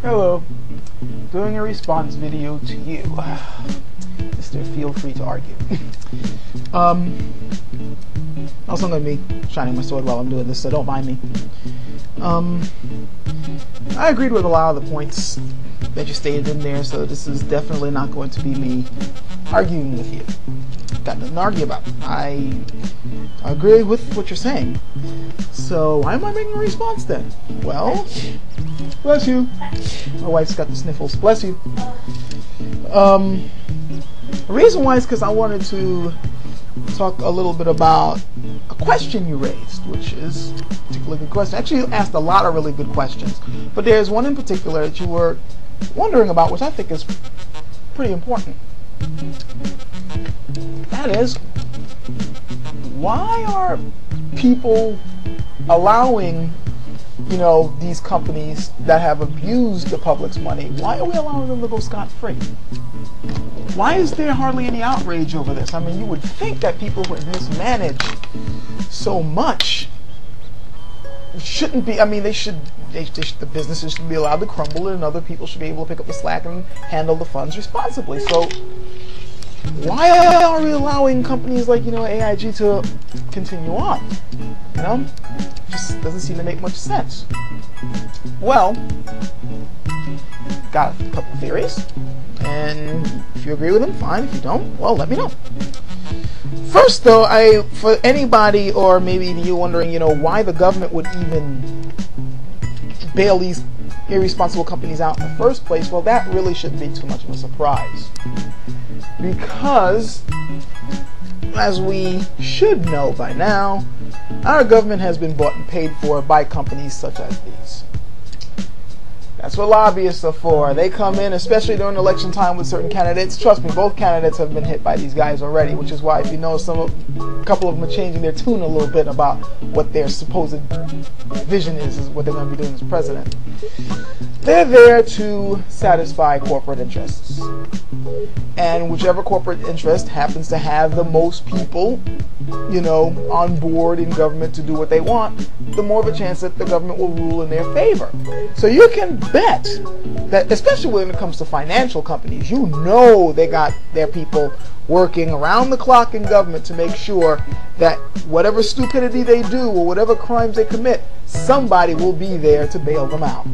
Hello, doing a response video to you. Mr. Feel free to argue. Also I'm going to be shining my sword while I'm doing this, so don't mind me. I agreed with a lot of the points that you stated in there, so this is definitely not going to be me arguing with you. Got nothing to argue about. I agree with what you're saying. So why am I making a response then? Well, bless you. My wife's got the sniffles. Bless you. The reason why is because I wanted to talk a little bit about a question you raised, which is a particularly good question. Actually, you asked a lot of really good questions, but there's one in particular that you were wondering about, which I think is pretty important. That is, why are people allowing, these companies that have abused the public's money, why are we allowing them to go scot-free? Why is there hardly any outrage over this? I mean, you would think that people who have mismanaged so much shouldn't be, the businesses should be allowed to crumble and other people should be able to pick up the slack and handle the funds responsibly. So why are we allowing companies like, AIG to continue on? Just doesn't seem to make much sense. Well, got a couple of theories, and if you agree with them, fine. If you don't, well, let me know. First, though, for anybody, or maybe even you wondering, why the government would even bail these irresponsible companies out in the first place, well, that really shouldn't be too much of a surprise. Because, as we should know by now, our government has been bought and paid for by companies such as these. That's what lobbyists are for. They come in, especially during election time with certain candidates. Trust me, both candidates have been hit by these guys already, which is why, if you know, a couple of them are changing their tune a little bit about what their supposed vision is what they're going to be doing as president. They're there to satisfy corporate interests. And whichever corporate interest happens to have the most people, on board in government to do what they want, the more of a chance that the government will rule in their favor. So you can bet that, especially when it comes to financial companies, they got their people working around the clock in government to make sure that whatever stupidity they do or whatever crimes they commit, somebody will be there to bail them out.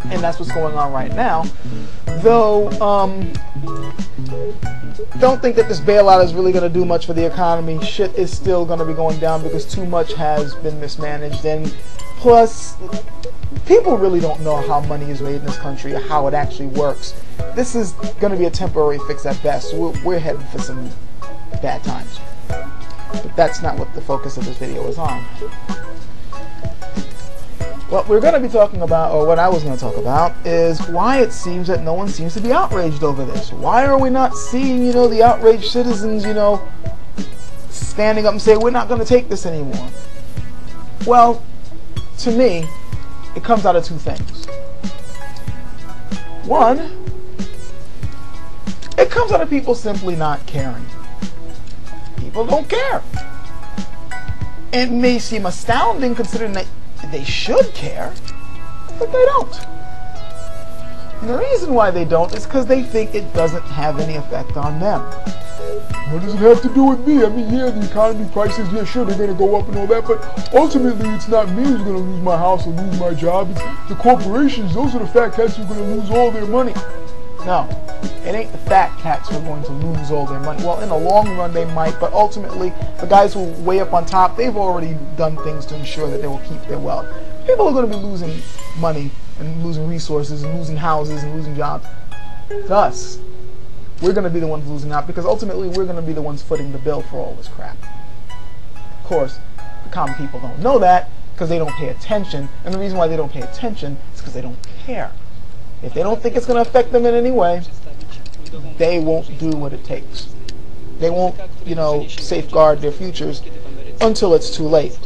And that's what's going on right now. Though, don't think that this bailout is really going to do much for the economy. Shit is still going to be going down because too much has been mismanaged. And plus, people really don't know how money is made in this country or how it actually works. This is going to be a temporary fix at best. We're heading for some bad times. But that's not what the focus of this video is on. What we're going to be talking about, or what I was going to talk about, is why it seems that no one seems to be outraged over this. Why are we not seeing, the outraged citizens, standing up and saying, we're not going to take this anymore? Well, to me, it comes out of two things. One, it comes out of people simply not caring. People don't care. It may seem astounding considering that they should care, but they don't. And the reason why they don't is because they think it doesn't have any effect on them. What does it have to do with me? I mean, yeah, the economy prices, yeah, sure, they're going to go up and all that, but ultimately it's not me who's going to lose my house or lose my job. It's the corporations. Those are the fat cats who are going to lose all their money. No, it ain't the fat cats who are going to lose all their money. Well, in the long run they might, but ultimately the guys who are way up on top, they've already done things to ensure that they will keep their wealth. People are going to be losing money and losing resources and losing houses and losing jobs. Thus, we're going to be the ones losing out because ultimately we're going to be the ones footing the bill for all this crap. Of course, the common people don't know that because they don't pay attention, and the reason why they don't pay attention is because they don't care. If they don't think it's going to affect them in any way, they won't do what it takes. They won't, safeguard their futures until it's too late.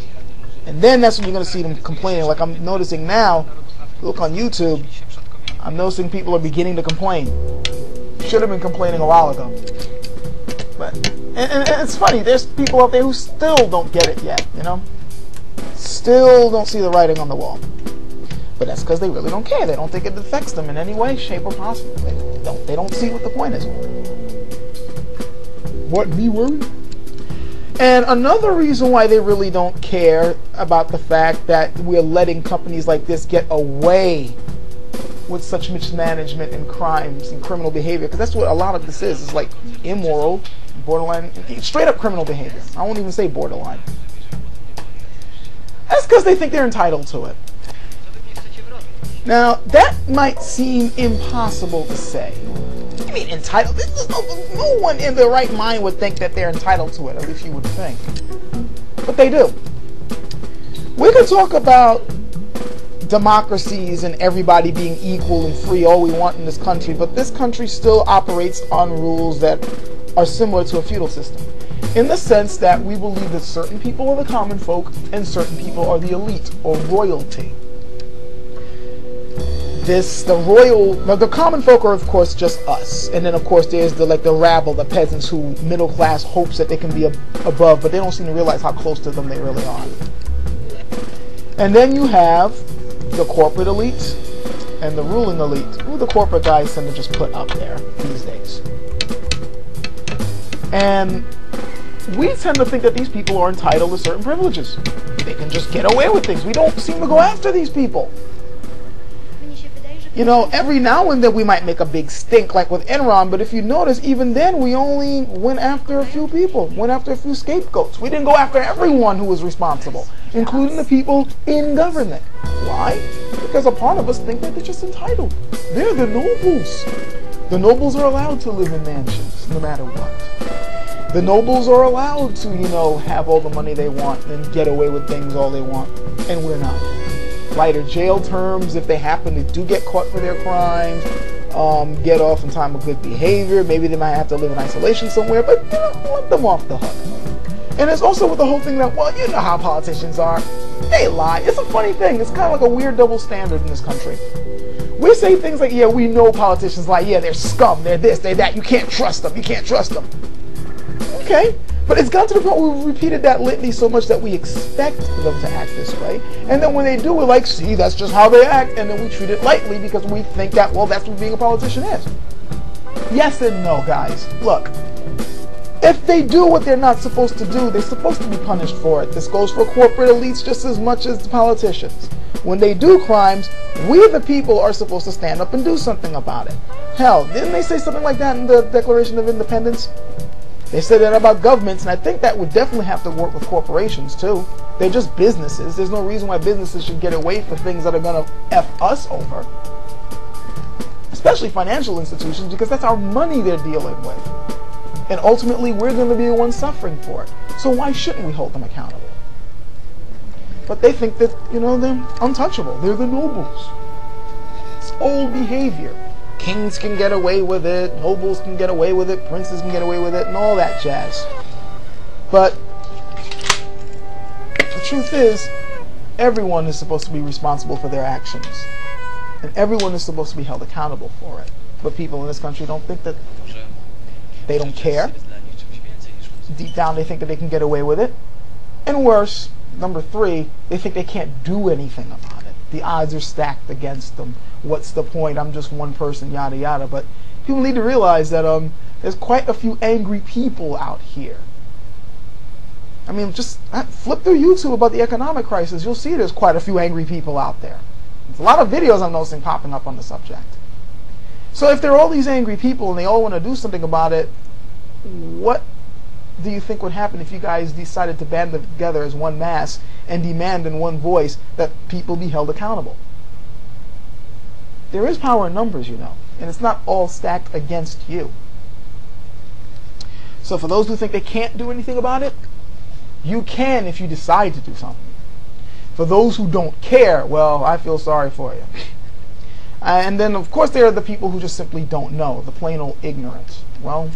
And then that's when you're going to see them complaining. Like I'm noticing now, look on YouTube, I'm noticing people are beginning to complain. Should have been complaining a while ago. But and it's funny, there's people out there who still don't get it yet, Still don't see the writing on the wall. But that's because they really don't care. They don't think it affects them in any way, shape, or possible. They don't see what the point is. What, me worry? And another reason why they really don't care about the fact that we're letting companies like this get away with such mismanagement and crimes and criminal behavior, because that's what a lot of this is. It's like immoral, borderline, straight up criminal behavior. I won't even say borderline. That's because they think they're entitled to it. Now, that might seem impossible to say. I mean, entitled? No one in their right mind would think that they're entitled to it, at least you would think. But they do. We could talk about democracies and everybody being equal and free all we want in this country, but this country still operates on rules that are similar to a feudal system, in the sense that we believe that certain people are the common folk and certain people are the elite or royalty. The common folk are of course just us, and then of course there's the rabble, the peasants, who middle class hopes that they can be above, but they don't seem to realize how close to them they really are. And then you have the corporate elite and the ruling elite, who the corporate guys tend to just put up there these days. And we tend to think that these people are entitled to certain privileges. They can just get away with things. We don't seem to go after these people. You know, every now and then we might make a big stink, like with Enron, but if you notice, even then we only went after a few people, went after a few scapegoats. We didn't go after everyone who was responsible, including the people in government. Why? Because a part of us think that they're just entitled. They're the nobles. The nobles are allowed to live in mansions, no matter what. The nobles are allowed to, have all the money they want and get away with things all they want, and we're not. Lighter jail terms if they happen to get caught for their crimes, get off in time of good behavior. Maybe they might have to live in isolation somewhere, but let them off the hook. And it's also with the whole thing that, well, you know how politicians are. They lie. It's a funny thing. It's kind of like a weird double standard in this country. We say things like, yeah, we know politicians lie. Yeah, they're scum. They're this, they're that. You can't trust them. You can't trust them. Okay. But it's gotten to the point where we've repeated that litany so much that we expect them to act this way. And then when they do, we're like, see, that's just how they act. And then we treat it lightly because we think that, well, that's what being a politician is. Yes and no, guys. Look, if they do what they're not supposed to do, they're supposed to be punished for it. This goes for corporate elites just as much as the politicians. When they do crimes, we the people are supposed to stand up and do something about it. Hell, didn't they say something like that in the Declaration of Independence? They said that about governments, and I think that would definitely have to work with corporations too. They're just businesses. There's no reason why businesses should get away for things that are going to F us over. Especially financial institutions, because that's our money they're dealing with. And ultimately, we're going to be the ones suffering for it. So why shouldn't we hold them accountable? But they think that, they're untouchable. They're the nobles. It's old behavior. Kings can get away with it, nobles can get away with it, princes can get away with it, and all that jazz. But the truth is, everyone is supposed to be responsible for their actions. And everyone is supposed to be held accountable for it. But people in this country don't think that. They don't care. Deep down they think that they can get away with it. And worse, number 3, they think they can't do anything about it. The odds are stacked against them. What's the point? I'm just one person, yada yada. But people need to realize that there's quite a few angry people out here. I mean, just flip through YouTube about the economic crisis. You'll see there's quite a few angry people out there. There's a lot of videos I'm noticing popping up on the subject. So if there are all these angry people and they all want to do something about it, what do you think would happen if you guys decided to band together as one mass and demand in one voice that people be held accountable? There is power in numbers, and it's not all stacked against you. So for those who think they can't do anything about it, you can if you decide to do something. For those who don't care, well, I feel sorry for you. And then, of course, there are the people who just simply don't know, the plain old ignorant. Well,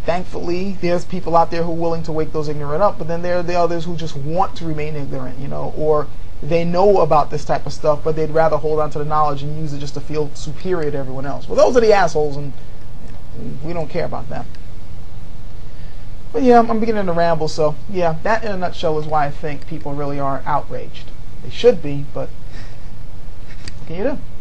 thankfully, there's people out there who are willing to wake those ignorant up, but then there are the others who just want to remain ignorant, or they know about this type of stuff, but they'd rather hold on to the knowledge and use it just to feel superior to everyone else. Well, those are the assholes, and we don't care about them. But yeah, I'm beginning to ramble, so yeah, that in a nutshell is why I think people really are outraged. They should be, but can you do?